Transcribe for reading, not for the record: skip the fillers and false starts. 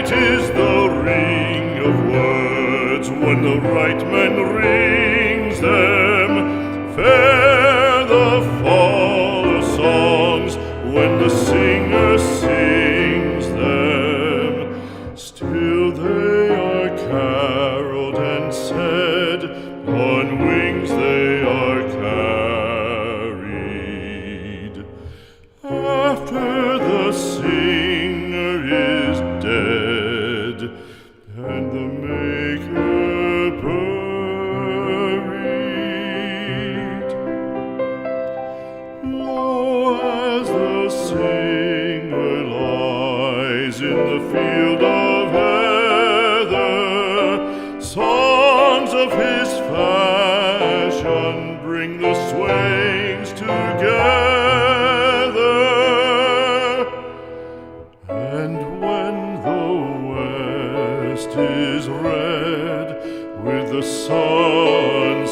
Sweet is the ring of words when the right man rings them. Fair the fall of songs when the singer sings them. Still they are caroled and said, on wings they are carried. After the singer is dead and the maker buried, lo, as the singer lies in the field of heather, songs of his fashion bring the swains together. And when the west is red with the sunset